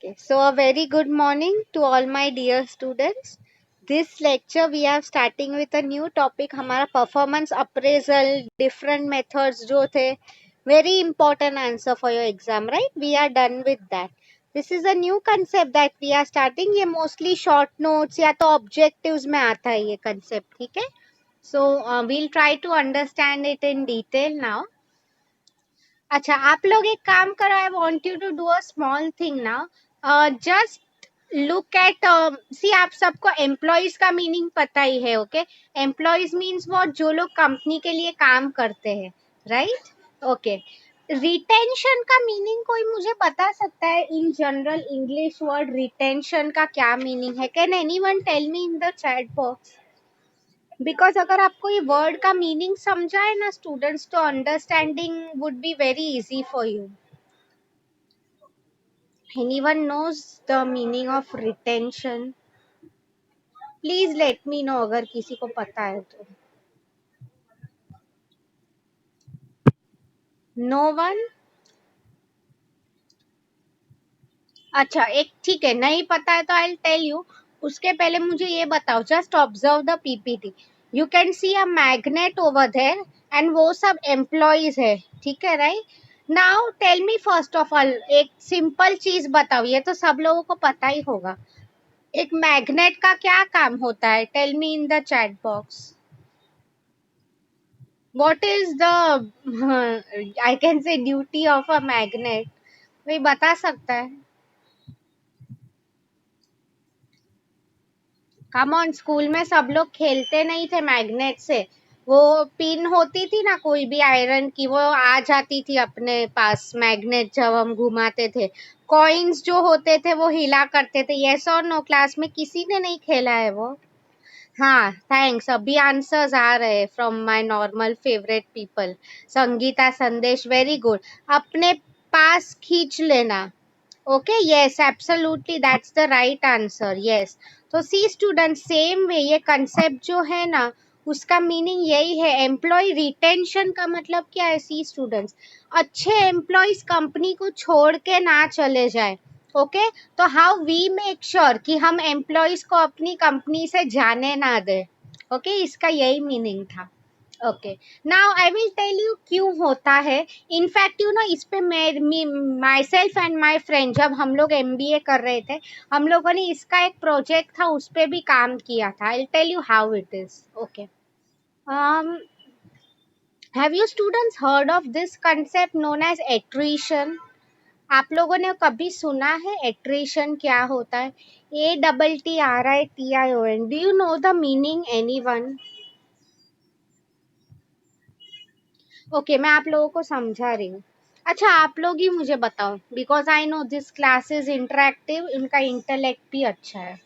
Okay, so a very good morning to all my dear students. This lecture we are starting with a new topic. हमारा performance appraisal, different methods जो थे, very important answer for your exam, right? We are done with that. This is a new concept that we are starting. ये mostly short notes या तो objectives में आता है ये concept, ठीक है? So we'll try to understand it in detail now. अच्छा आप लोग एक काम करो I want you to do a small thing now just look at see आप सबको एम्प्लॉयज का मीनिंग पता ही है ओके एम्प्लॉयज मीन्स वो जो लोग कंपनी के लिए काम करते हैं राइट ओके रिटेंशन का मीनिंग कोई मुझे बता सकता है in general English word retention का क्या मीनिंग है can anyone tell me in the chat box because अगर आपको ये वर्ड का मीनिंग समझा है ना स्टूडेंट्स तो understanding would be very easy for you anyone knows the meaning of retention please let me know अगर किसी को पता है तो नो वन अच्छा एक ठीक है नहीं पता है तो आई टेल यू उसके पहले मुझे ये बताओ just observe the PPT you can see a magnet over there and वो सब एम्प्लॉयज है ठीक है right now tell me first of all एक सिंपल चीज बताओ ये तो सब लोगों को पता ही होगा एक मैग्नेट का क्या काम होता है tell me in the chat box what is the I can say duty of a magnet कोई बता सकता है कम ऑन स्कूल में सब लोग खेलते नहीं थे मैग्नेट से वो पिन होती थी ना कोई भी आयरन की वो आ जाती थी अपने पास मैग्नेट जब हम घुमाते थे कॉइन्स जो होते थे वो हिला करते थे यस और नो क्लास में किसी ने नहीं खेला है वो हाँ थैंक्स अभी आंसर्स आ रहे from my normal favourite people Sangeeta संदेश वेरी गुड अपने पास खींच लेना okay yes absolutely that's the right answer yes तो सी स्टूडेंट सेम वे ये कंसेप्ट जो है ना उसका मीनिंग यही है एम्प्लॉय रिटेंशन का मतलब क्या है सी स्टूडेंट्स अच्छे एम्प्लॉयज कंपनी को छोड़ के ना चले जाए ओके तो हाउ वी मेक श्योर कि हम एम्प्लॉयज को अपनी कंपनी से जाने ना दे ओके इसका यही मीनिंग था okay now I will tell you क्यों होता है इनफैक्ट यू नो इस पे myself and my friend जब हम लोग एमबीए कर रहे थे हम लोगों ने इसका एक प्रोजेक्ट था उस पे भी काम किया था I tell you how it is okay have you students heard of this concept known as attrition आप लोगों ने कभी सुना है एट्रीशन क्या होता है ATTRITION do you know the meaning anyone okay मैं आप लोगों को समझा रही हूँ अच्छा आप लोग ही मुझे बताओ because I know this class is interactive इनका इंटेलेक्ट भी अच्छा है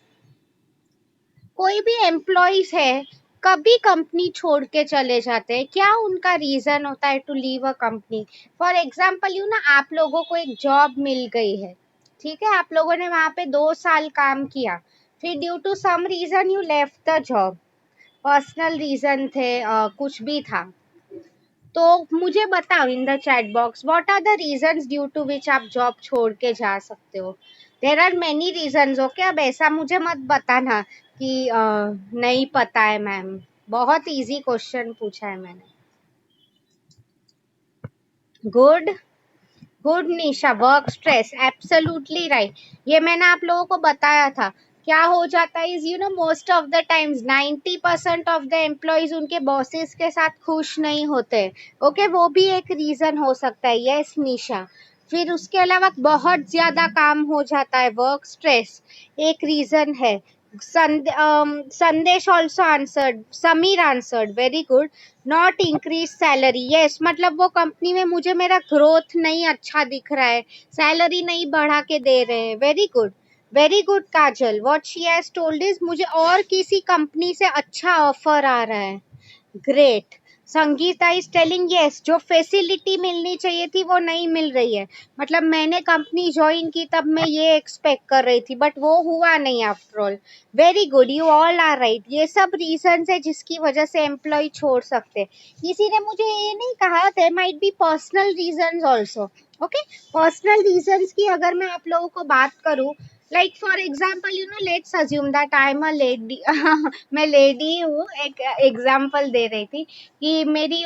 कोई भी एम्प्लॉयज है कभी कंपनी छोड़ के चले जाते हैं क्या उनका रीजन होता है to leave a company for example you ना आप लोगों को एक जॉब मिल गई है ठीक है आप लोगों ने वहां पे 2 साल काम किया फिर due to some reason you left the job personal reason थे कुछ भी था तो मुझे बताओ in the chat box what are the reasons due to which आप जॉब छोड़ के जा सकते हो there are many reasons okay अब ऐसा मुझे मत बताना कि नहीं पता है मैम बहुत इजी क्वेश्चन पूछा है मैंने गुड गुड निशा वर्क स्ट्रेस एब्सोल्युटली राइट ये मैंने आप लोगों को बताया था क्या हो जाता है is you know most of the times 90% of the employees उनके बॉसेस के साथ खुश नहीं होते ओके वो भी एक रीजन हो सकता है यस निशा फिर उसके अलावा बहुत ज्यादा काम हो जाता है वर्क स्ट्रेस एक रीजन है संदेश also answered Sameer answered very good not increase salary yes मतलब वो कंपनी में मुझे मेरा ग्रोथ नहीं अच्छा दिख रहा है सैलरी नहीं बढ़ा के दे रहे हैं very good Kajal what she has told is मुझे और किसी कंपनी से अच्छा ऑफर आ रहा है great Sangeeta is telling yes जो फैसिलिटी मिलनी चाहिए थी वो नहीं मिल रही है मतलब मैंने कंपनी ज्वाइन की तब मैं ये एक्सपेक्ट कर रही थी बट वो हुआ नहीं after all very good you all are right ये सब रीजन है जिसकी वजह से एम्प्लॉय छोड़ सकते किसी ने मुझे ये नहीं कहा there might be personal reasons also okay, personal reasons की अगर मैं आप लोगों को बात करूं, like for example let's assume that I am a lady मैं लेडी हूँ, एक एग्जांपल दे रही थी कि मेरी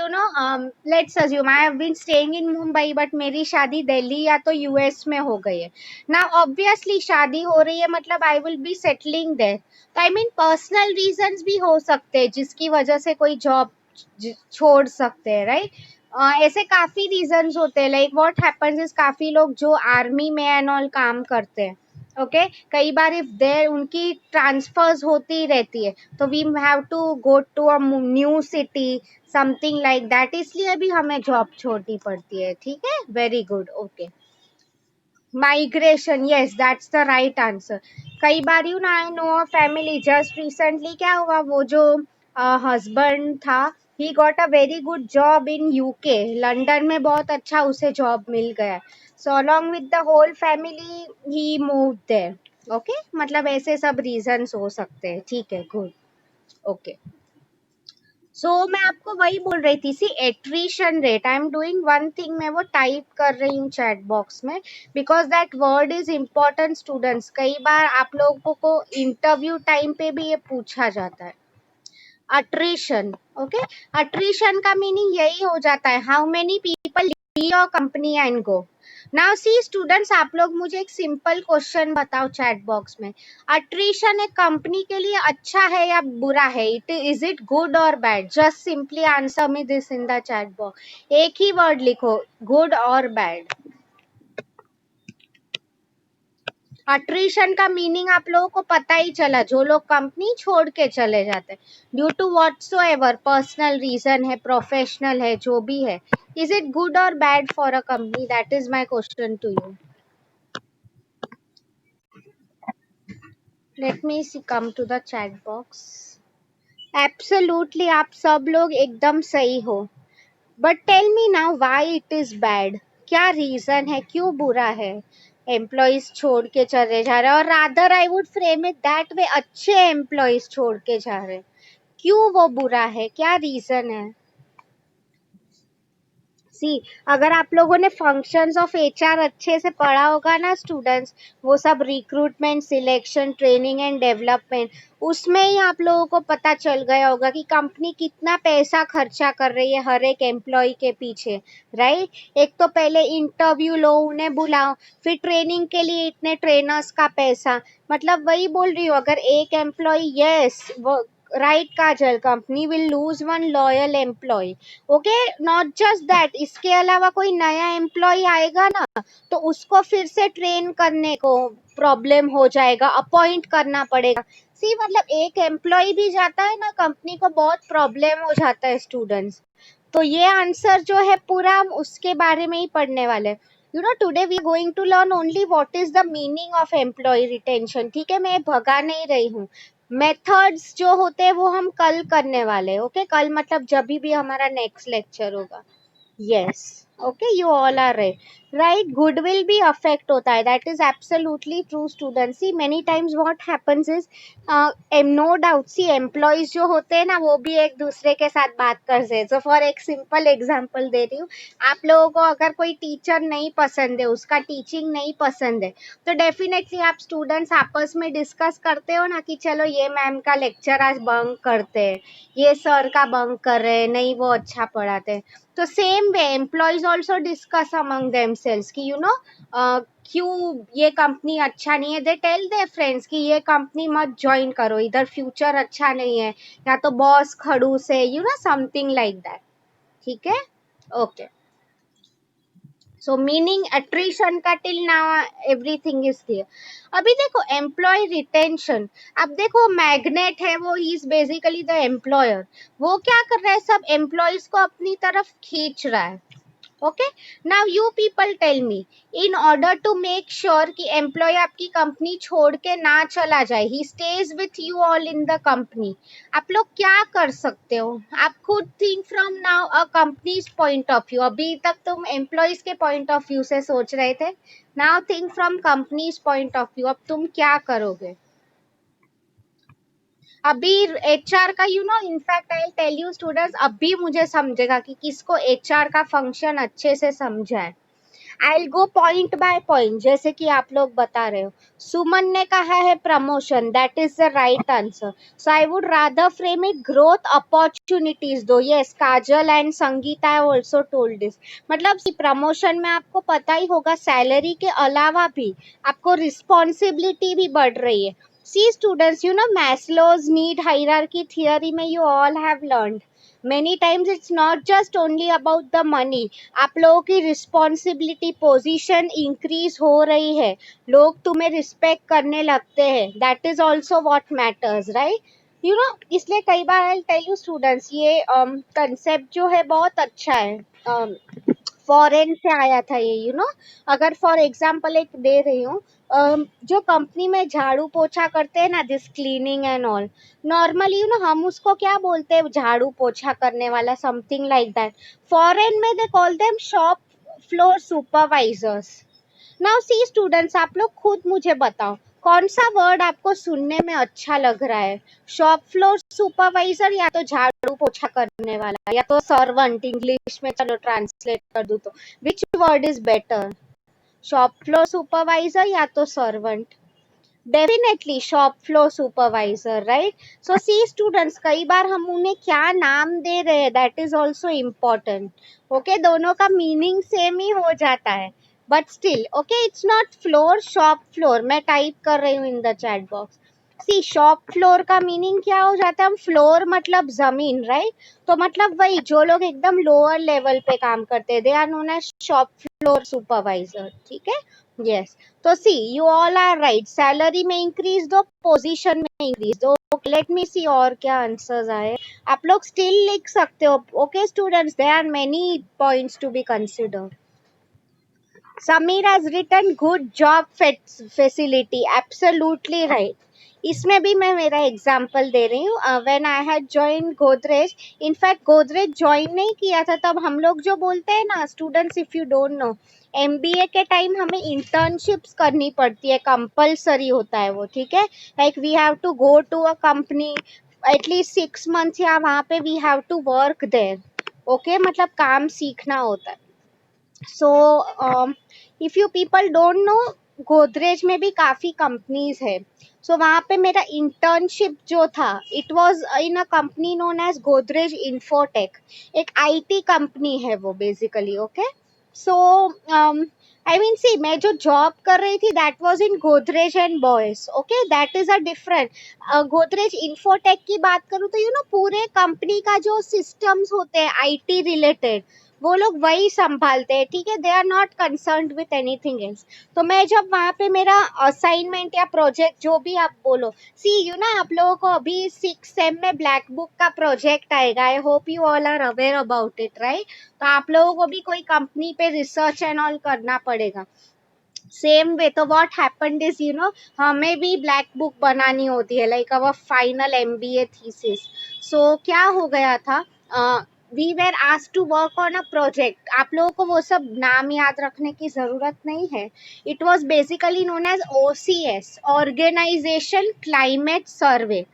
let's assume I have been staying in Mumbai but मेरी शादी दिल्ली या तो यूएस में हो गई है ना। ऑब्वियसली शादी हो रही है मतलब I will be settling there, तो आई मीन पर्सनल रीजंस भी हो सकते हैं जिसकी वजह से कोई जॉब छोड़ सकते हैं, राइट। ऐसे काफी रीजंस होते हैं, लाइक व्हाट हैपेंस इज काफी लोग जो आर्मी में एंड ऑल काम करते हैं, ओके कई बार इफ देयर उनकी ट्रांसफर्स होती रहती है तो we have to go to a new city, something like that, इसलिए भी हमें जॉब छोड़नी पड़ती है। ठीक है, very good, okay. Migration, yes that's the right answer. कई बार I know a family, just recently क्या हुआ, वो जो हस्बैंड था, he got a very good job in UK, London में बहुत अच्छा उसे जॉब मिल गया, so along with the whole family ही मूव्ड देयर। ओके, मतलब ऐसे सब रीजंस हो सकते हैं। ठीक है, गुड, ओके। मैं आपको वही बोल रही थी, see attrition rate, I am doing one thing, मैं वो टाइप कर रही हूँ चैट बॉक्स में, because that word is important students, कई बार आप लोगों को इंटरव्यू टाइम पे भी ये पूछा जाता है। अट्रिशन, ओके, अट्रिशन का मीनिंग यही हो जाता है, how many people leave your company and go. Now see students, आप लोग मुझे एक सिंपल क्वेश्चन बताओ चैट बॉक्स में, अट्रिशन एक कंपनी के लिए अच्छा है या बुरा है, इज इट गुड और bad, just simply answer me this in the chat box, एक ही वर्ड लिखो, गुड और बैड। अट्रिशन का मीनिंग आप लोगों को पता ही चला, जो लोग कंपनी छोड़ के चले जाते हैं due to whatsoever, personal reason है, प्रोफेशनल है, जो भी है, इज इट गुड और bad for a company, that is my question to you. Let me see come to the chat box. Absolutely, आप सब लोग एकदम सही हो, but tell me now why it is bad, क्या रीजन है, क्यों बुरा है, एम्प्लॉयज छोड़ के चले जा रहे हैं, और rather I would frame it that way, अच्छे एम्प्लॉयज छोड़ के जा रहे हैं, क्यों वो बुरा है, क्या रीजन है। सी, अगर आप लोगों ने फंक्शंस ऑफ एचआर अच्छे से पढ़ा होगा ना स्टूडेंट्स, वो सब recruitment, selection, training and development, उसमें ही आप लोगों को पता चल गया होगा कि कंपनी कितना पैसा खर्चा कर रही है हर एक एम्प्लॉय के पीछे, राइट। एक तो पहले इंटरव्यू लो, उन्हें बुलाओ, फिर ट्रेनिंग के लिए इतने ट्रेनर्स का पैसा, मतलब वही बोल रही हूँ, अगर एक एम्प्लॉय, यस वो right Kajal, company will lose one loyal employee, okay, not just that, इसके अलावा कोई नया एम्प्लॉय आएगा ना तो उसको फिर से ट्रेन करने को प्रॉब्लम हो जाएगा, अपॉइंट करना पड़ेगा। सी, मतलब एक एम्प्लॉय भी जाता है ना, कंपनी को बहुत प्रॉब्लम हो जाता है स्टूडेंट्स। तो ये आंसर जो है पूरा हम उसके बारे में ही पढ़ने वाले हैं। Today we are going to learn only what is the meaning of employee retention. ठीक है, मैं भगा नहीं रही हूँ, मेथड्स जो होते हैं वो हम कल करने वाले हैं, ओके, कल मतलब जब भी हमारा नेक्स्ट लेक्चर होगा। Yes, okay, you all are right, right, goodwill भी अफेक्ट होता है, that is absolutely true student. See many times what happens is, no doubt, see employees जो होते हैं ना वो भी एक दूसरे के साथ बात करते हैं, सो फॉर एक सिंपल एग्जांपल दे रही हूँ, आप लोगों को अगर कोई टीचर नहीं पसंद है, उसका टीचिंग नहीं पसंद है, तो डेफिनेटली आप स्टूडेंट्स आपस में डिस्कस करते हो ना कि चलो ये मैम का लेक्चर आज बंक करते हैं, ये सर का बंक कर रहे हैं, नहीं वो अच्छा पढ़ाते हैं। तो same way employees also discuss among themselves कि क्यों ये कंपनी अच्छा नहीं है, दे टेल देयर फ्रेंड्स कि ये कंपनी मत ज्वाइन करो, इधर फ्यूचर अच्छा नहीं है, या तो बॉस खड़ूस है, समथिंग लाइक दैट। ठीक है, ओके। सो मीनिंग एट्रिशन का till now everything is clear. अभी देखो एम्प्लॉय रिटेंशन, अब देखो मैग्नेट है वो, he is basically the employer, वो क्या कर रहा है, सब एम्प्लॉयज को अपनी तरफ खींच रहा है, okay. Now you people tell me, in order to make sure कि एम्प्लॉय आपकी कंपनी छोड़ के ना चला जाए, he stays with you all in the company, आप लोग क्या कर सकते हो, आप खुद think from now a company's point of view, अभी तक तुम एम्प्लॉयज के पॉइंट ऑफ व्यू से सोच रहे थे, now think from companies point of view, अब तुम क्या करोगे। अभी एचआर का in fact I tell you students, अभी मुझे समझेगा कि किसको एचआर का फंक्शन अच्छे से समझा है। आई गो पॉइंट बाय पॉइंट, जैसे कि आप लोग बता रहे हो। सुमन ने कहा है promotion, that is the right answer. So I would rather frame it growth opportunities दो। Yes, Kajal and Sangeeta have also told this. मतलब प्रमोशन में आपको पता ही होगा, सैलरी के अलावा भी आपको रिस्पॉन्सिबिलिटी भी बढ़ रही है। See students, you know Maslow's need hierarchy theory में you all have learned many times it's not just only about the money। आप लोगों की रिस्पॉन्सिबिलिटी पोजीशन इंक्रीज हो रही है, लोग तुम्हें रिस्पेक्ट करने लगते हैं, that is also what matters, right? You know, इसलिए कई बार आई टेल यू स्टूडेंट्स, ये कंसेप्ट जो है बहुत अच्छा है, फॉरेन से आया था ये, यू नो। अगर फॉर एग्जांपल एक दे रही हूँ, जो कंपनी में झाड़ू पोछा करते हैं ना, this cleaning and all, normally you know हम उसको क्या बोलते हैं, झाड़ू पोछा करने वाला, समथिंग लाइक दैट। फॉरेन में they call them shop floor supervisors. Now see students, आप लोग खुद मुझे बताओ कौन सा वर्ड आपको सुनने में अच्छा लग रहा है, शॉप फ्लोर सुपरवाइजर या तो झाड़ू पोछा करने वाला या तो सर्वेंट, इंग्लिश में चलो ट्रांसलेट कर दूं तो which word is better, shop floor supervisor या तो servant? Definitely shop floor supervisor, right? So see students, कई बार हम उन्हें क्या नाम दे रहे हैं that is also important. Okay, दोनों का मीनिंग सेम ही हो जाता है, but still okay, it's not floor, shop floor. मैं टाइप कर रही हूँ in the chat box. See shop floor का मीनिंग क्या हो जाता है, हम फ्लोर मतलब जमीन, राइट? तो मतलब वही जो लोग एकदम लोअर लेवल पे काम करते हैं, they are known as shop floor supervisor, ठीक है? यस। तो see you all are right, salary में इंक्रीज दो, पोजीशन में इंक्रीज दो। लेट मी सी और क्या आंसर्स आए, आप लोग स्टिल लिख सकते हो। Okay students, there are many points to be considered. Samir has written good job facility, absolutely right। इसमें भी मैं मेरा एग्जाम्पल दे रही हूँ। When I had join Godrej, in fact Godrej join नहीं किया था तब हम लोग जो बोलते हैं ना students, if you don't know, MBA के टाइम हमें इंटर्नशिप्स करनी पड़ती है, कंपलसरी होता है वो, ठीक है? Like we have to go to a company at least 6 months, या वहाँ पे we have to work there. Okay, मतलब काम सीखना होता है। So if you people don't know, Godrej में भी काफी कंपनीज है। सो वहाँ पे मेरा इंटर्नशिप जो था, it was in a company known as Godrej Infotech. एक आईटी कंपनी है वो basically, okay? So I mean see, मैं जो जॉब कर रही थी that was in Godrej and Boyce, okay, that is a different. Godrej Infotech की बात करूँ तो यू नो पूरे कंपनी का जो सिस्टम्स होते हैं आईटी रिलेटेड, वो लोग वही संभालते हैं, ठीक है? They are not concerned with anything else. तो मैं जब वहाँ पे मेरा असाइनमेंट या प्रोजेक्ट जो भी आप बोलो, सी यू ना, आप लोगों को अभी 6 सेम में ब्लैक बुक का प्रोजेक्ट आएगा, I hope you all are aware about it, right? तो आप लोगों को भी कोई कंपनी पे रिसर्च एंड ऑल करना पड़ेगा। सेम वे, तो what happened is, you know, हमें भी ब्लैक बुक बनानी होती है, like our final MBA thesis. So क्या हो गया था, we were asked to work on a project. आप लोगों को वो सब नाम याद रखने की जरूरत नहीं है। It was basically known as OCS, organisation climate survey.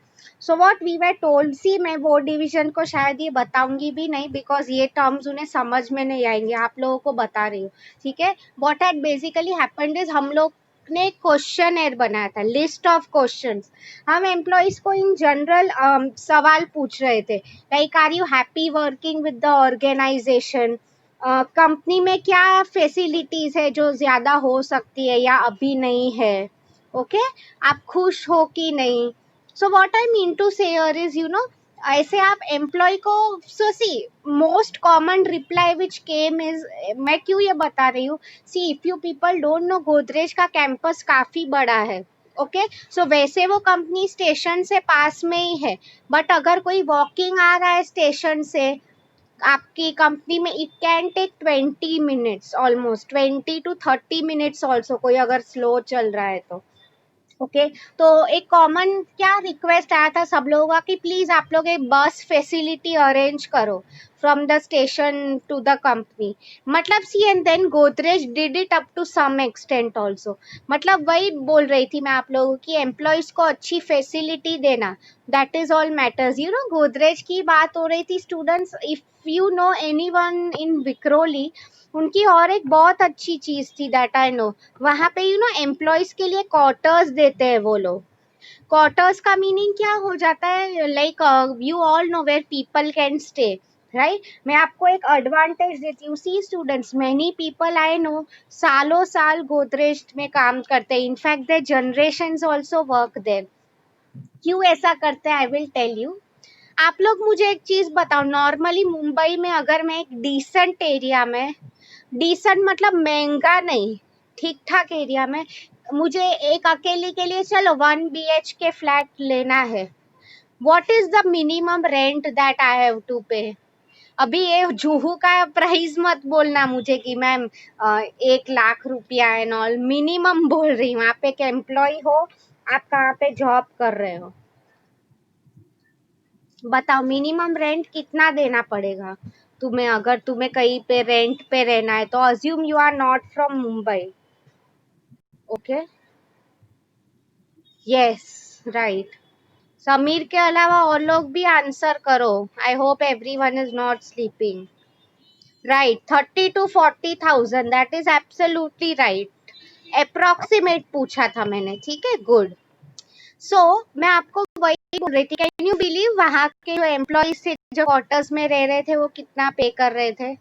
So what we were told, see मैं वो डिवीजन को शायद ये बताऊंगी भी नहीं, बिकॉज ये टर्म्स उन्हें समझ में नहीं आएंगे, आप लोगों को बता रही हूँ, ठीक है? What had basically happened is, हम लोग ने क्वेश्चन एर बनाया था, लिस्ट ऑफ क्वेश्चंस। हम एम्प्लॉइज को इन जनरल सवाल पूछ रहे थे, like are you happy working with the organisation, company में क्या फैसिलिटीज है जो ज्यादा हो सकती है या अभी नहीं है, ओके? आप खुश हो कि नहीं? So what I mean to say here is, you know, ऐसे आप एम्प्लॉय को, so see most common reply which came is, मैं क्यों ये बता रही हूँ, see if you people don't know, Godrej का कैंपस काफी बड़ा है, ओके? सो वैसे वो कंपनी स्टेशन से पास में ही है, बट अगर कोई वॉकिंग आ रहा है स्टेशन से आपकी कंपनी में, it can take 20 minutes, almost 20 to 30 minutes also, कोई अगर स्लो चल रहा है तो, ओके? तो एक कॉमन क्या रिक्वेस्ट आया था सब लोगों का कि प्लीज आप लोग एक बस फैसिलिटी अरेंज करो from the station to the company. मतलब see, and then Godrej did it up to some extent also. मतलब वही बोल रही थी मैं आप लोगों की, एम्प्लॉयज को अच्छी फैसिलिटी देना, that is all matters, you know. Godrej की बात हो रही थी students, if you know anyone in Vikhroli, उनकी और एक बहुत अच्छी चीज थी दैट आई नो, वहां पे यू नो एम्प्लॉयज के लिए क्वार्टर्स देते हैं वो लोग। क्वार्टर्स का मीनिंग क्या हो जाता है, like you all know where people can stay, right. मैं आपको एक एडवांटेज देती हूँ, see students, many people I know सालों साल गोदरेज में काम करते हैं, in fact their generations also work there. क्यों ऐसा करते हैं आई विल टेल यू। आप लोग मुझे एक चीज बताओ, नॉर्मली मुंबई में अगर मैं एक डिसेंट एरिया में, डिसेंट मतलब महंगा नहीं, ठीक ठाक एरिया में मुझे एक अकेली के लिए चलो 1 BHK फ्लैट लेना है, what is the minimum rent that I have to pay. अभी ये जुहू का प्राइस मत बोलना मुझे कि मैम 1 लाख रुपया एंड ऑल, मिनिमम बोल रही हूँ। आप एक एम्प्लॉय हो, आप कहाँ पे जॉब कर रहे हो, बताओ मिनिमम रेंट कितना देना पड़ेगा तुम्हें, अगर तुम्हें कहीं पे रेंट पे रहना है तो। Assume you are not from Mumbai, okay, yes, right. Sameer के अलावा और लोग भी आंसर करो, I hope everyone is not sleeping, right. 30 to 40,000, that is absolutely right. Approximate पूछा था मैंने, ठीक है, गुड। सो मैं आपको वही बोल रही थी, कैन यू बिलीव वहां के जो एम्प्लॉयज थे जो क्वार्टर्स में रह रहे थे वो कितना पे कर रहे थे,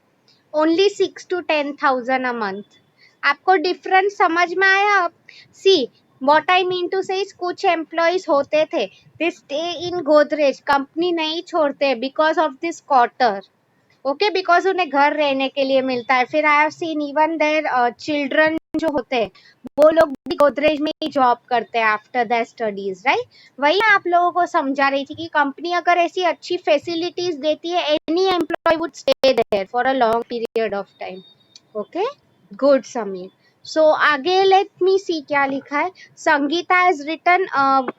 ओनली 6 to 10,000 अ मंथ। आपको डिफरेंस समझ में आया? See what I mean to say, कुछ एम्प्लॉयज होते थे they stay in Godrej, company नहीं छोड़ते because of this quarter, okay, because उन्हें घर रहने के लिए मिलता है। फिर I have seen even their children जो होते हैं वो लोग भी गोदरेज में ही जॉब करते हैं आफ्टर द स्टडीज, राइट। वही मैं आप लोगों को समझा रही थी कि कंपनी अगर ऐसी अच्छी फैसिलिटीज देती है, any employee would stay there for a long period of time, okay, good Sameer. So आगे लेट मी सी क्या लिखा है। संगीता इज रिटन,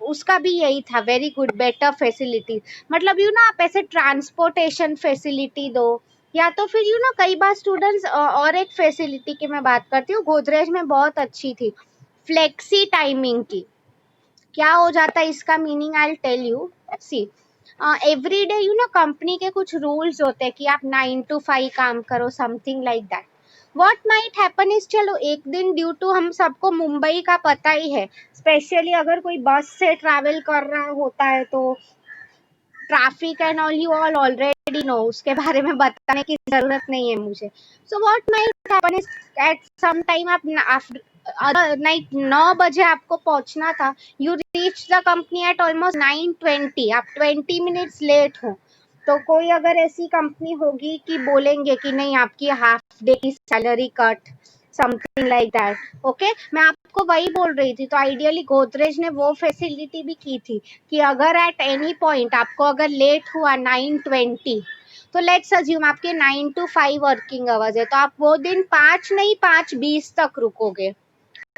उसका भी यही था, वेरी गुड, बेटर फैसिलिटी, मतलब यू ना आप ऐसे ट्रांसपोर्टेशन फैसिलिटी दो, या तो फिर यू ना कई बार स्टूडेंट्स, और एक फैसिलिटी की मैं बात करती हूँ गोदरेज में बहुत अच्छी थी, फ्लेक्सी टाइमिंग की। क्या हो जाता है इसका meaning, I tell you. See every day you know company के कुछ रूल्स होते हैं कि आप 9 to 5 काम करो, something like that. What might happen is, चलो एक दिन ड्यू टू, हम सबको मुंबई का पता ही है, स्पेशली अगर कोई बस से ट्रैवल कर रहा होता है तो traffic and all you all already know, उसके बारे में बताने की जरूरत नहीं है मुझे। So what might happen is at some time आप नाइट 9 बजे आपको पहुंचना था, you reach the company at almost 9:20, आप 20 मिनट्स लेट हो, तो कोई अगर ऐसी कंपनी होगी कि बोलेंगे कि नहीं आपकी हाफ डे की salary cut, something like that, okay. मैं आपको वही बोल रही थी, तो आइडियली गोदरेज ने वो फैसिलिटी भी की थी कि अगर एट एनी पॉइंट आपको अगर लेट हुआ 9:20, तो लेट्स अज्यूम आपके 9 to 5 वर्किंग आवर्स है, तो आप वो दिन 5 नहीं 5:20 तक रुकोगे,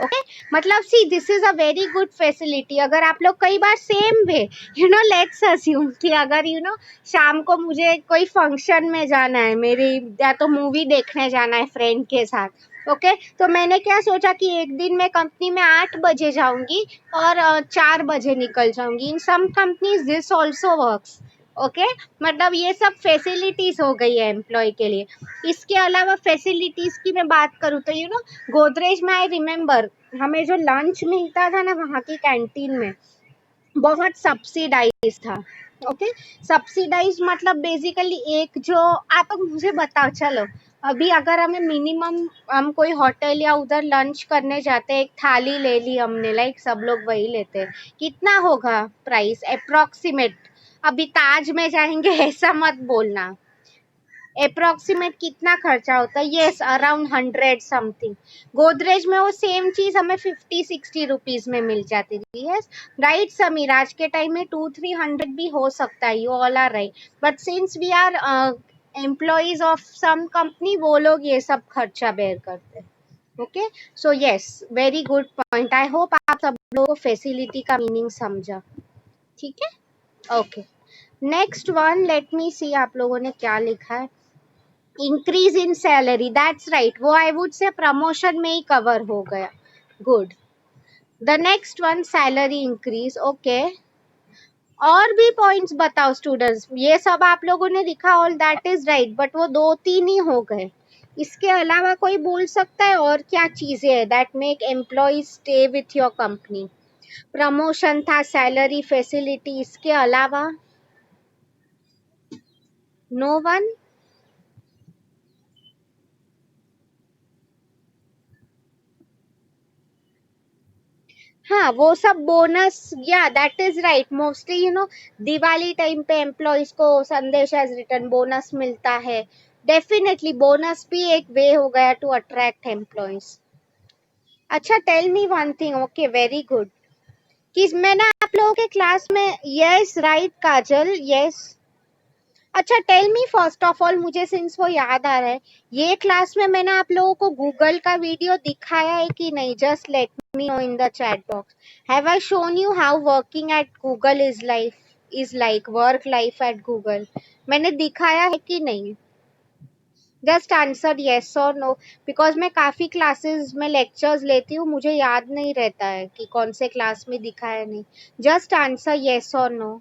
ओके। मतलब see this is a very good facility. अगर आप लोग कई बार same way, you know let's assume कि अगर यू नो शाम को मुझे कोई फंक्शन में जाना है, मेरी या तो मूवी देखने जाना है फ्रेंड के साथ, ओके, तो मैंने क्या सोचा कि एक दिन मैं कंपनी में 8 बजे जाऊंगी और 4 बजे निकल जाऊंगी। In some companies this also works, okay. मतलब ये सब फैसिलिटीज हो गई है एम्प्लॉय के लिए। इसके अलावा फैसिलिटीज की मैं बात करूँ तो यू नो गोदरेज में आई रिमेम्बर हमें जो लंच मिलता था ना वहाँ की कैंटीन में, बहुत सब्सिडाइज था, ओके। सब्सिडाइज मतलब बेसिकली एक जो, आप मुझे बताओ, चलो अभी अगर हमें मिनिमम, हम कोई होटल या उधर लंच करने जाते हैं, एक थाली ले ली हमने, लाइक सब लोग वही लेते हैं, कितना होगा प्राइस अप्रोक्सीमेट? अभी ताज में जाएंगे ऐसा मत बोलना, अप्रोक्सीमेट कितना खर्चा होता है? Yes, around 100 something. गोदरेज में वो सेम चीज हमें 50-60 रुपीज में मिल जाती थी, यस, राइट समीर। आज के टाइम में 200-300 भी हो सकता है, you all are right, but since we are employees of some company, वो लोग ये सब खर्चा बेयर करते हैं, okay. So yes, very good point, I hope आप सब लोगों को फैसिलिटी का मीनिंग समझा, ठीक है, okay. Next one, let me see आप लोगों ने क्या लिखा है। Increase in salary, that's right, वो आई वुड से प्रमोशन में ही कवर हो गया, good. The next one, salary increase, okay. और भी पॉइंट्स बताओ स्टूडेंट्स, ये सब आप लोगों ने लिखा all that is right, but वो दो तीन ही हो गए। इसके अलावा कोई बोल सकता है और क्या चीजें है that make employee stay with your company? Promotion था, सैलरी, फैसिलिटी, इसके अलावा नो वन? हाँ वो सब बोनस, या that is right, mostly Diwali time पे एम्प्लॉयज को संदेश एज रिटर्न बोनस मिलता है। डेफिनेटली बोनस भी एक वे हो गया टू अट्रैक्ट एम्प्लॉयज। अच्छा tell me one thing, okay very good, कि मैंने आप लोगों के क्लास में, यस राइट काजल, यस। अच्छा tell me first of all, मुझे सिंस वो याद आ रहा है, ये क्लास में मैंने आप लोगों को गूगल का वीडियो दिखाया है कि नहीं? Just let me no in the chat box. Have I shown you how working at Google is like work life at Google? मैंने दिखाया है कि नहीं? जस्ट आंसर येस और नो, बिकॉज मैं काफी क्लासेस में लेक्चर्स लेती हूँ, मुझे याद नहीं रहता है कि कौन से क्लास में दिखाया नहीं। जस्ट आंसर येस और नो,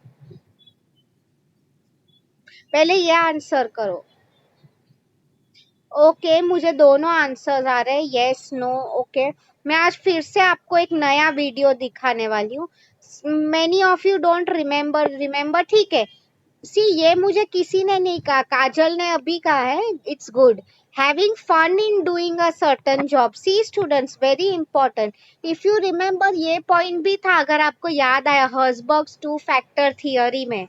पहले ये आंसर करो। ओके मुझे दोनों आंसर्स आ रहे हैं, यस नो। ओके मैं आज फिर से आपको एक नया वीडियो दिखाने वाली हूँ। Many of you don't remember, ठीक है। सी ये मुझे किसी ने नहीं कहा, काजल ने अभी कहा है, it's good having fun in doing a certain job. See students very important, if you remember ये पॉइंट भी था, अगर आपको याद आया हर्जबर्ग्स टू फैक्टर थियरी में,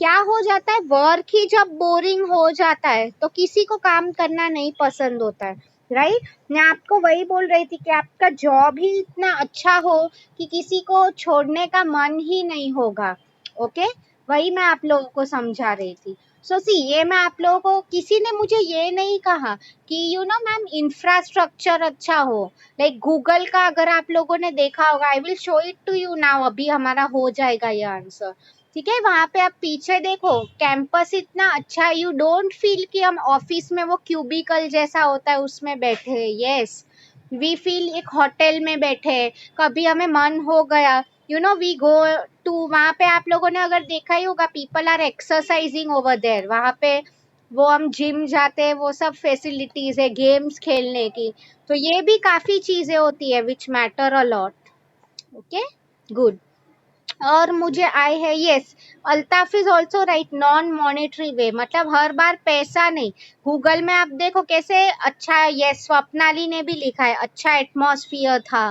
क्या हो जाता है, वर्क ही जब बोरिंग हो जाता है तो किसी को काम करना नहीं पसंद होता है, राइट? मैं आपको वही बोल रही थी कि आपका जॉब ही इतना अच्छा हो कि किसी को छोड़ने का मन ही नहीं होगा। ओके वही मैं आप लोगों को समझा रही थी। सो सी ये मैं आप लोगों को, किसी ने मुझे ये नहीं कहा कि मैम इंफ्रास्ट्रक्चर अच्छा हो, लाइक गूगल का अगर आप लोगों ने देखा होगा, I will show it to you now, अभी हमारा हो जाएगा ये आंसर, ठीक है? वहां पे आप पीछे देखो, कैंपस इतना अच्छा है, यू डोंट फील कि हम ऑफिस में वो क्यूबिकल जैसा होता है उसमें बैठे, यस वी फील एक होटल में बैठे। कभी हमें मन हो गया, वी गो टू, वहां पे आप लोगों ने अगर देखा ही होगा, people are exercising over there, वहां पे वो हम जिम जाते हैं, वो सब फैसिलिटीज है गेम्स खेलने की। तो ये भी काफी चीजें होती है which matter a lot. Okay good. और मुझे आई है, yes Altaf is also right, non monetary way, मतलब हर बार पैसा नहीं। गूगल में आप देखो कैसे अच्छा है, यस स्वप्नाली ने भी लिखा है अच्छा एटमॉस्फियर था,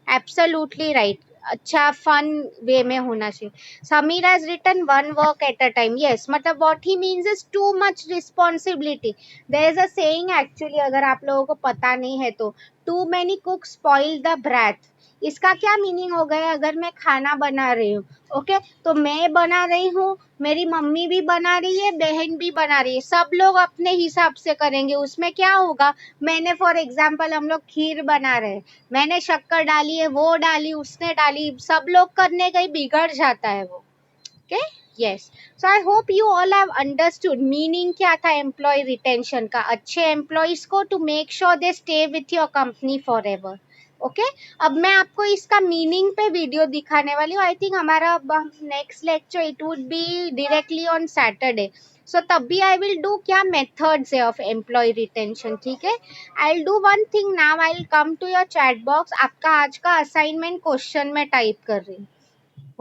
एब्सोल्युटली राइट, अच्छा फन वे में होना चाहिए। Sameer has written one work at a time, yes मतलब what he means is too much responsibility. There is a saying actually, अगर आप लोगों को पता नहीं है तो, too many cook spoil the breath. इसका क्या मीनिंग हो गया, अगर मैं खाना बना रही हूँ, ओके तो मैं बना रही हूँ, मेरी मम्मी भी बना रही है, बहन भी बना रही है, सब लोग अपने हिसाब से करेंगे, उसमें क्या होगा, मैंने फॉर एग्जाम्पल हम लोग खीर बना रहे हैं, मैंने शक्कर डाली है, वो डाली, उसने डाली, सब लोग करने का ही बिगड़ जाता है वो। Okay yes, so I hope you all have understood meaning क्या था एम्प्लॉय रिटेंशन का, अच्छे एम्प्लॉयज को to make sure they stay with your company forever. Okay अब मैं आपको इसका मीनिंग पे वीडियो दिखाने वाली हूँ, आई थिंक हमारा next lecture it would be directly on Saturday, so तब भी आई विल डू क्या मेथड्स है ऑफ एम्प्लॉय रिटेंशन, ठीक है? I will do one thing now, I will come to your chat box, आपका आज का असाइनमेंट क्वेश्चन में टाइप कर रही हूँ।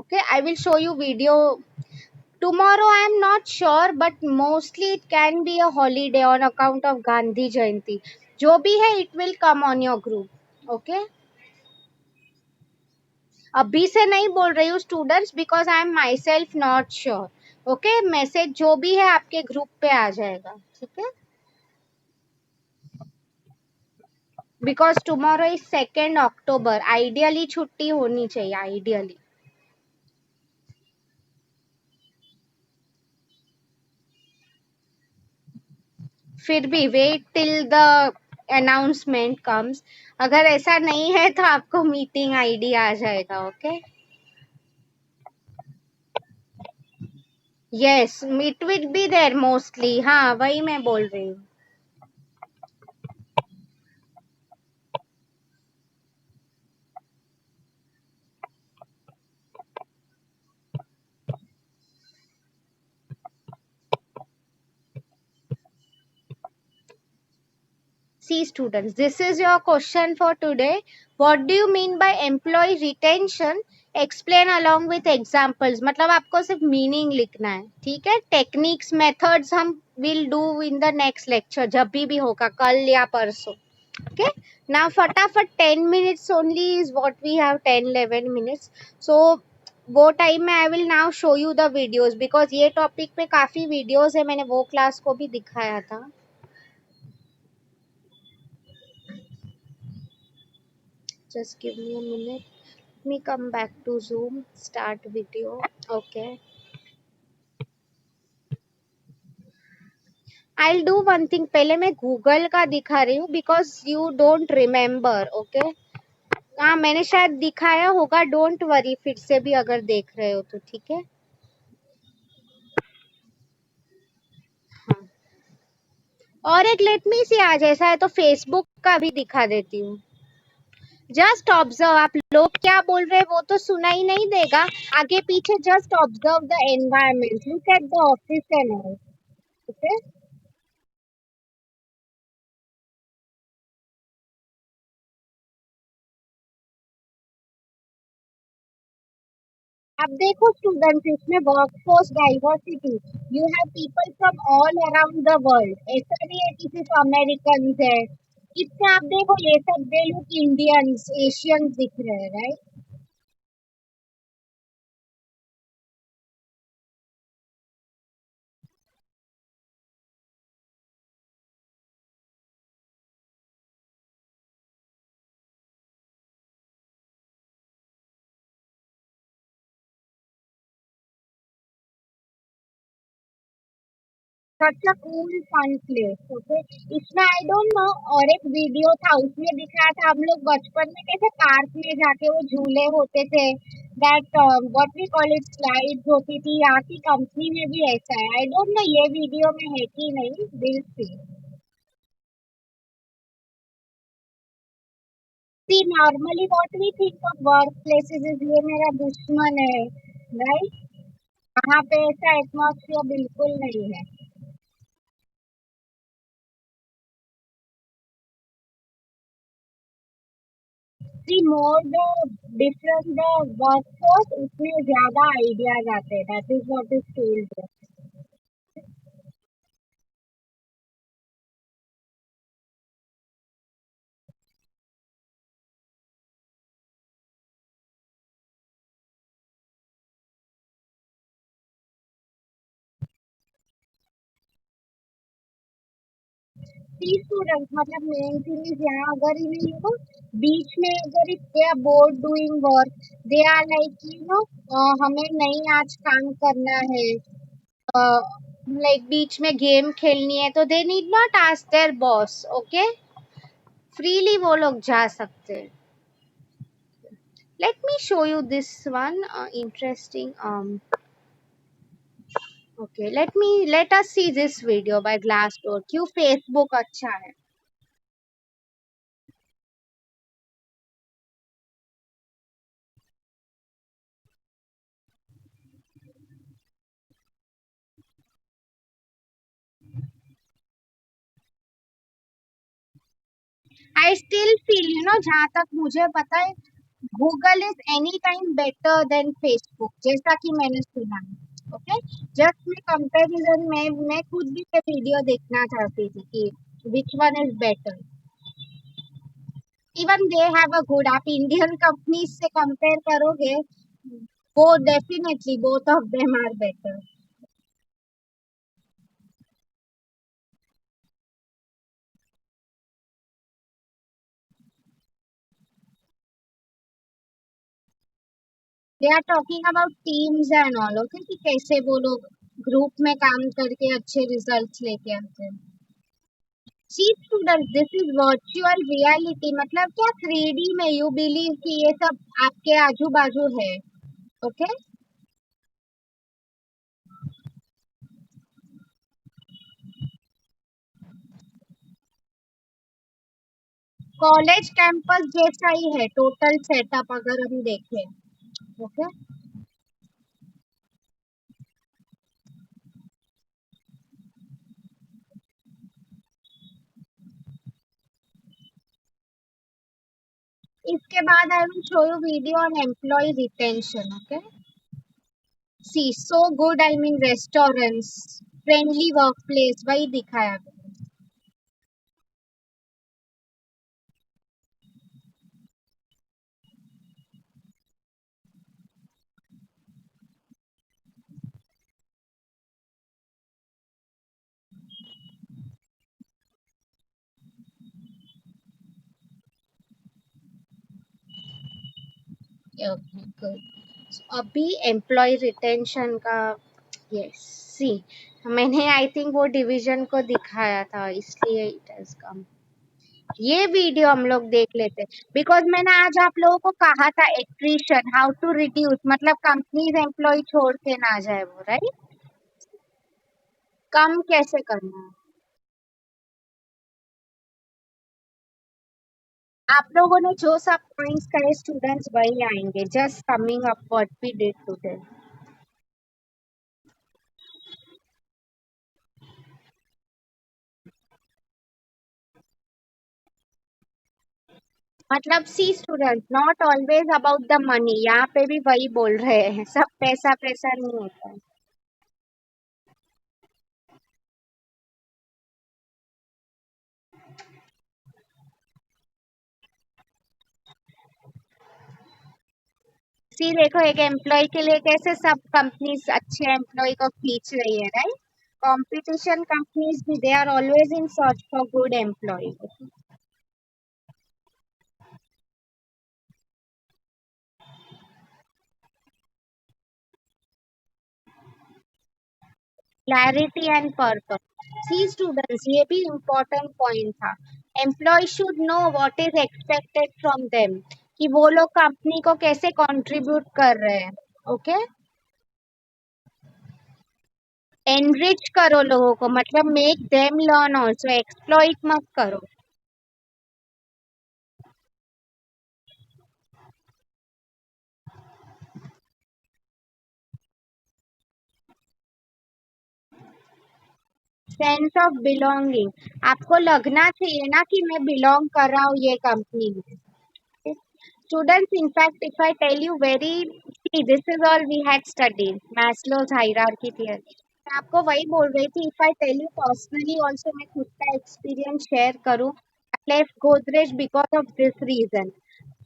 Okay, I will show you video tomorrow. I am not sure, but mostly it can be a holiday on account of Gandhi Jayanti. जो भी है, it will come on your group. Okay, अभी से नहीं बोल रही हूँ students, because I am my self not sure. Okay message जो भी है आपके ग्रुप पे आ जाएगा, ठीक है? Because tomorrow is 2 October, ideally छुट्टी होनी चाहिए, आइडियली। फिर भी wait till the announcement comes, अगर ऐसा नहीं है तो आपको मीटिंग आईडी आ जाएगा। Okay yes it will be there mostly, हाँ वही मैं बोल रही हूँ। See students, this is your question for today. What do you mean by employee retention? Explain along with examples. मतलब आपको सिर्फ मीनिंग लिखना है, ठीक है? टेक्निक्स मेथड्स हम will do in the next lecture, जब भी होगा, कल या परसों. Okay, now फटाफट 10 minutes only is what we have, 10-11 minutes. So वो टाइम में I will now show you the videos, because ये टॉपिक पे काफी वीडियोस है, मैंने वो क्लास को भी दिखाया था. Just give me a minute. Let me come back to Zoom. Start video. Okay. I'll do one thing. पहले मैं गूगल का दिखा रही हूँ because you don't remember. Okay. हाँ, मैंने शायद दिखाया होगा. Don't worry. फिर से भी अगर देख रहे हो तो ठीक है. हाँ. और एक लेट मी सी, आज ऐसा है तो फेसबुक का भी दिखा देती हूँ. जस्ट ऑब्जर्व, आप लोग क्या बोल रहे हैं वो तो सुनाई नहीं देगा, आगे पीछे just observe the environment, look at the office and all. Okay. अब देखो स्टूडेंट्स, इसमें workforce diversity, you have people from all around the world, ऐसा नहीं है कि सिर्फ अमेरिकन है. इसमें आप देखो ये सब दे लुक इंडियंस एशियंस दिख रहे हैं, right? Such a cool fun place. Okay. इसमें आई डोंट नो, और एक वीडियो था उसमें दिखाया था हम लोग बचपन में कैसे पार्क में जाके वो झूले होते थे, that what we call it, slides होती थी. यहाँ की कंपनी में भी ऐसा है. आई डोंट नो ये वीडियो में है कि नहीं, will see. See normally what we think of work places is ये मेरा दुश्मन है, राइट? वहाँ पे ऐसा एटमॉस्फेयर बिल्कुल नहीं है. The more the different the workforce, उसमें ज़्यादा आइडियाज आते हैं. That is what is told there. See students, मतलब main thing is यहाँ अगर इन्हें बीच में अगर they are bored doing work, they are like हमें नहीं आज काम करना है, like बीच में गेम खेलनी है, तो they need not ask their boss. Okay, freely वो लोग जा सकते हैं. Let me show you this one interesting. Okay, let us see this video by Glassdoor. क्यों Facebook अच्छा है? I still feel जहाँ तक मुझे पता है, Google is any time better than Facebook, जैसा कि मैंने सुना है. Okay, just मैं comparison में मैं खुद भी ये वीडियो देखना चाहती थी कि which one is better. Even they have a good, आप इंडियन कंपनीज से कंपेयर करोगे, वो definitely both of them are better. They are talking about teams and all. Okay, कि कैसे वो लोग ग्रुप में काम करके अच्छे रिजल्ट्स लेके आते हैं. See student, this is virtual reality, मतलब क्या 3D में यू बिलीव कि ये सब आपके आजू बाजू है. ओके. कॉलेज कैंपस जैसा ही है टोटल सेटअप अगर हम देखें. ओके. उसके बाद I will show you video on employee retention. Okay, see so good, I mean restaurants, friendly work place, वही दिखाया. Okay good. अभी एम्प्लॉय रिटेंशन का, यस सी, मैंने आई थिंक वो डिवीजन को दिखाया था इसलिए इट हैज कम. ये वीडियो हम लोग देख लेते, बिकॉज मैंने आज आप लोगों को कहा था एट्रिशन हाउ टू रिड्यूस, मतलब कंपनीज एम्प्लॉय छोड़ के ना जाए वो, राइट. कम कैसे करना है. आप लोगों ने जो सब पॉइंट्स करे स्टूडेंट्स वही आएंगे, just coming up what we did today. मतलब see student, not always about the money, यहाँ पे भी वही बोल रहे हैं, सब पैसा पैसा नहीं होता है. सी देखो, एक एम्प्लॉय के लिए कैसे सब कंपनीज अच्छे एम्प्लॉय को खींच रही है, राइट. कंपटीशन कंपनीज भी, they are always in search for good employee. Clarity and purpose. See students, ये भी इम्पोर्टेंट पॉइंट था. Employee should know what is expected from them, कि वो लोग कंपनी को कैसे कंट्रीब्यूट कर रहे हैं. ओके, एनरिच करो लोगों को, मतलब make them learn also, exploit मत करो. सेंस ऑफ बिलोंगिंग, आपको लगना चाहिए ना कि मैं बिलोंग कर रहा हूँ ये कंपनी में. Students, in fact, if I tell you very, see, this is all we had studied, Maslow's hierarchy theory. मैं आपको वही बोल रही थी. If I tell you personally also, मैं खुद का एक्सपीरियंस शेयर करूँ, I left Godrej because of this reason.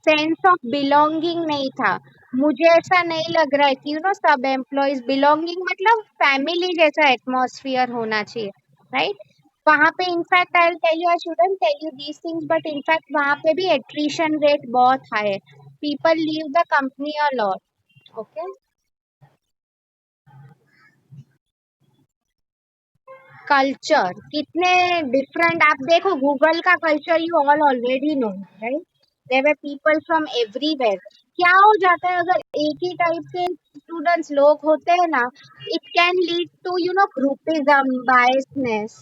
Sense of belonging नहीं था. मुझे ऐसा नहीं लग रहा है कि सब एम्प्लॉयज बिलोंगिंग, मतलब फैमिली जैसा एटमॉस्फेयर होना चाहिए, राइट. वहां पे in fact I tell you, I shouldn't tell you these things, but in fact वहां पे भी एट्रिशन रेट बहुत हाई है. People leave the company a lot. Okay, culture कितने डिफरेंट, आप देखो गूगल का culture you all already know, right. There were people from everywhere. क्या हो जाता है अगर एक ही टाइप के स्टूडेंट्स लोग होते हैं ना, it can lead to groupism, biasness.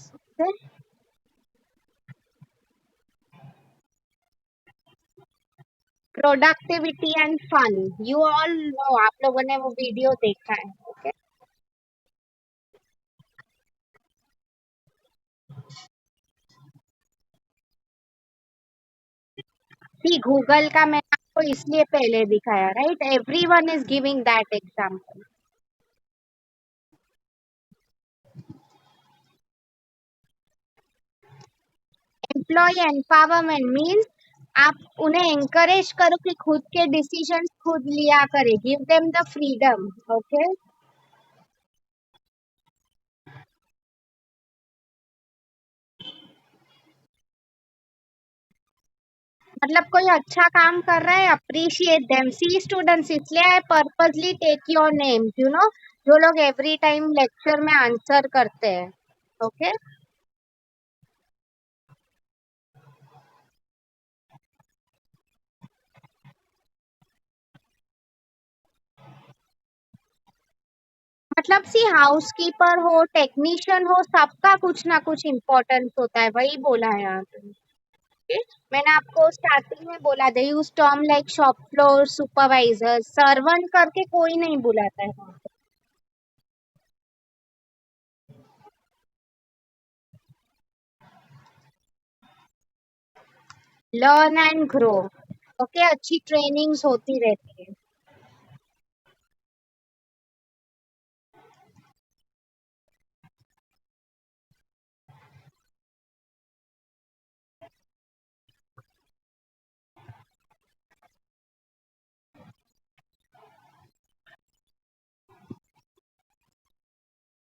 Productivity and fun, you all know, आप लोगों ने वो वीडियो देखा है. ओके, सी गूगल का मैंने आपको इसलिए पहले दिखाया, right. Everyone is giving that example. Employee empowerment means आप उन्हें एंकरेज करो कि खुद के डिसीजंस खुद लिया करे, give them the freedom. Okay, मतलब कोई अच्छा काम कर रहा है, अप्रिशिएट देम. सी स्टूडेंट्स, इसलिए आई पर्पसली टेक योर नेम्स, जो लोग एवरी टाइम लेक्चर में आंसर करते हैं. ओके, मतलब सी हाउसकीपर हो, टेक्नीशियन हो, सबका कुछ ना कुछ इम्पोर्टेंस होता है, वही बोला है यहाँ पे. Okay? मैंने आपको स्टार्टिंग में बोला, they use term like shop floor supervisor, servant करके कोई नहीं बुलाता है वहाँ पे. Learn and grow. ओके, अच्छी ट्रेनिंग्स होती रहती है।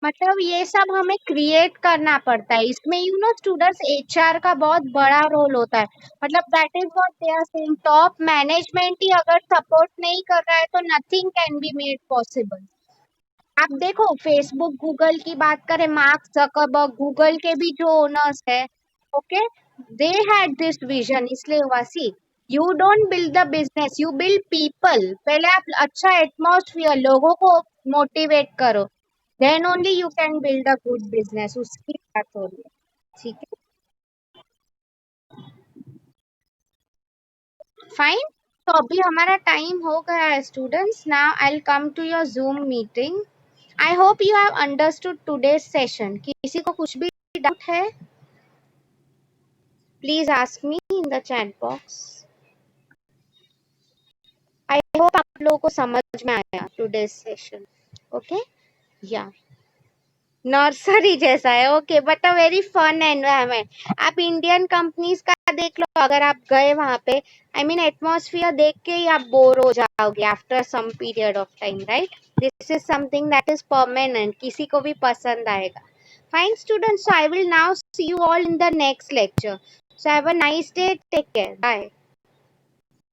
मतलब ये सब हमें क्रिएट करना पड़ता है इसमें, स्टूडेंट्स एचआर का बहुत बड़ा रोल होता है। मतलब that is what they are saying, top management ही अगर सपोर्ट नहीं कर रहा है तो nothing can be made possible. आप देखो, फेसबुक गूगल की बात करें, मार्क जकरबर्ग गूगल के भी जो ओनर्स है, okay, they had this vision, इसलिए हुआ। See, you don't build the business, you build people. पहले आप अच्छा एटमॉस्फियर, लोगों को मोटिवेट करो, then only you can build a good business, उसकी बात हो रही है। ठीक है, फाइन। तो अभी हमारा टाइम हो गया है students, now I will come to your Zoom meeting. I hope you have understood today's session. किसी को कुछ भी डाउट है, please ask me in the chat box. I hope आप लोगों को समझ में आया टुडेज सेशन। ओके, या नर्सरी जैसा है, okay, but a very fun environment. आप इंडियन कंपनीज का देख लो, अगर आप गए वहां पे, आई मीन एटमॉस्फियर देख के ही आप बोर हो जाओगे after some period of time, right? This is something that is permanent, किसी को भी पसंद आएगा। Fine students, so I will now see you all in the next lecture. So have a nice day, take care, bye.